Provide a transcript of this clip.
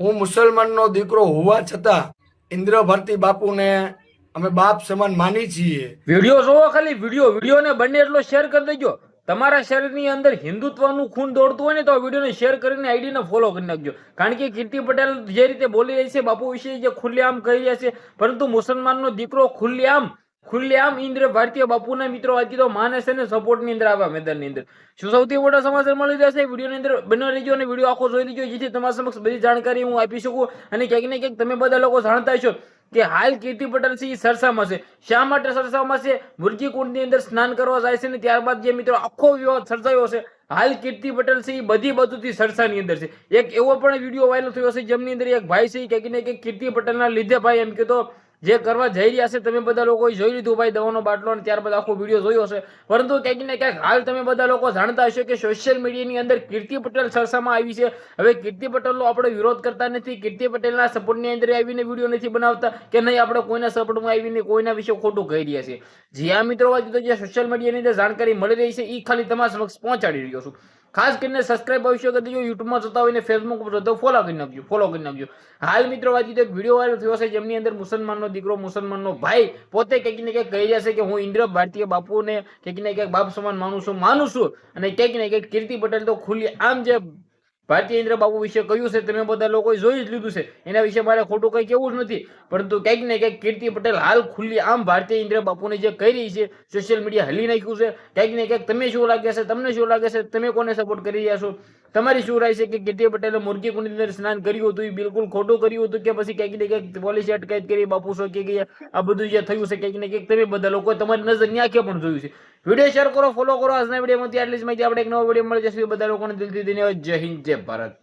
હું મુસલમાનનો દીકરો હોવા છતાં ઇન્દ્ર ભારતી બાપુને અમે બાપ સમાન માની છીએ। વિડીયો જોવો, ખાલી વિડીયોને બને એટલો શેર કરી દેજો। તમારા શરીરની અંદર હિન્દુત્વનું ખૂન દોડતું હોય ને તો વિડીયોને શેર કરીને આઈડીને ફોલો કરી નાખજો। કારણ કે કીર્તિ પટેલ જે રીતે બોલી રહી છે બાપુ વિશે, જે ખુલ્લેઆમ કહી રહ્યા છે, પરંતુ મુસલમાનનો દીકરો ખુલ્લેઆમ ઇન્દ્ર ભારતીય બાપુના મિત્રો વાત કીધો માને છે ને સપોર્ટની અંદર આવ્યા મેદાનની અંદર। શું સૌથી મોટા સમાચાર મળી રહ્યા છે વિડીયોની અંદર બને રહેજો અને વિડીયો આખો જોઈ લેજો, જેથી તમારા સમક્ષ બધી જાણકારી હું આપી શકું। અને ક્યાંક ને ક્યાંક તમે બધા લોકો જાણતા હશો કે હાલ કીર્તિ પટેલ છે એ સરસામાં છે। શા માટે સરસામાં છે? મુરજી કુંડની અંદર સ્નાન કરવા જાય છે ને ત્યારબાદ જે મિત્રો આખો વિવાદ સર્જાયો છે, હાલ કીર્તિ પટેલ છે એ બધી બાજુથી સરસાની અંદર છે। એક એવો પણ વિડીયો વાયરલ થયો છે જેમની અંદર એક ભાઈ છે ક્યાંક ને ક્યાંક કીર્તિ પટેલના લીધે ભાઈ એમ કીધો જે કરવા જઈ રહ્યા છે, તમે બધા લોકો જોઈ લીધું ભાઈ દવાનો બાટલો અને ત્યારબાદ આખો વિડીયો જોયો હશે। પરંતુ ક્યાંક ને ક્યાંક હાલ તમે બધા લોકો જાણતા હશો કે સોશિયલ મીડિયાની અંદર કીર્તિ પટેલ સરસામાં આવી છે। હવે કીર્તિ પટેલનો આપણે વિરોધ કરતા નથી, કીર્તિ પટેલના સપોર્ટની અંદર આવીને વિડીયો નથી બનાવતા કે નહીં આપણે કોઈના સપોર્ટમાં આવીને કોઈના વિશે ખોટું કહી રહ્યા છીએ। જ્યાં મિત્રો વાત જે સોશિયલ મીડિયાની અંદર જાણકારી મળી રહી છે એ ખાલી તમારા સમક્ષ પહોંચાડી રહ્યો છું। ખાસ કરીને સબસ્ક્રાઇબ અવશ્ય કરી દેજો, યુટ્યુબમાં જોતા હોય ને ફેસબુક પર જોતા ફોલો કરી નાખજો। હાલ મિત્રો વાત એક વિડીયો વાયરલ થયો છે જેમની અંદર મુસલમાનનો દીકરો, મુસલમાનનો ભાઈ પોતે ક્યાંક ને ક્યાંક કહી રહ્યા છે કે હું ઇન્દ્ર ભારતીય બાપુને ક્યાંક ને ક્યાંક બાપ સમાન માનું છું અને ક્યાંક ને ક્યાંક કીર્તિ પટેલ તો ખુલ્લી આમ જે ભારતીય ઇન્દ્ર બાપુ વિશે કહ્યું છે તમે બધા લોકોએ જોઈ જ લીધું છે, એના વિશે મારે ખોટું કંઈ કેવું જ નથી। પરંતુ ક્યાંક ને ક્યાંક કીર્તિ પટેલ હાલ ખુલ્લી આમ ભારતીય ઇન્દ્ર બાપુને જે કહી રહી છે, સોશિયલ મીડિયા હલી નાખ્યું છે। ક્યાંક ને ક્યાંક તમે શું લાગે છે, તમને શું લાગે છે, તમે કોને સપોર્ટ કરી રહ્યા છો, તમારી શું રાય છે કે કીર્તિ પટેલે મુરગી કુંડની અંદર સ્નાન કર્યું હતું એ બિલકુલ ખોટું કર્યું હતું કે પછી ક્યાંક ને ક્યાંક પોલીસે અટકાયત કરી, બાપુ શોકી ગયા, આ બધું જે થયું છે ક્યાંક ને ક્યાંક તમે બધા લોકો તમારી નજર ન્યા કે પણ જોયું છે। વિડીયો શેર કરો, ફોલો કરો। આજના વિડીયોમાં આટલી જ માહિતી, આપણે એક નવો વિડીયો મળી જશે। બધા લોકોને દિલથી ધન્યવાદ। જય હિન્દ, જય ભારત।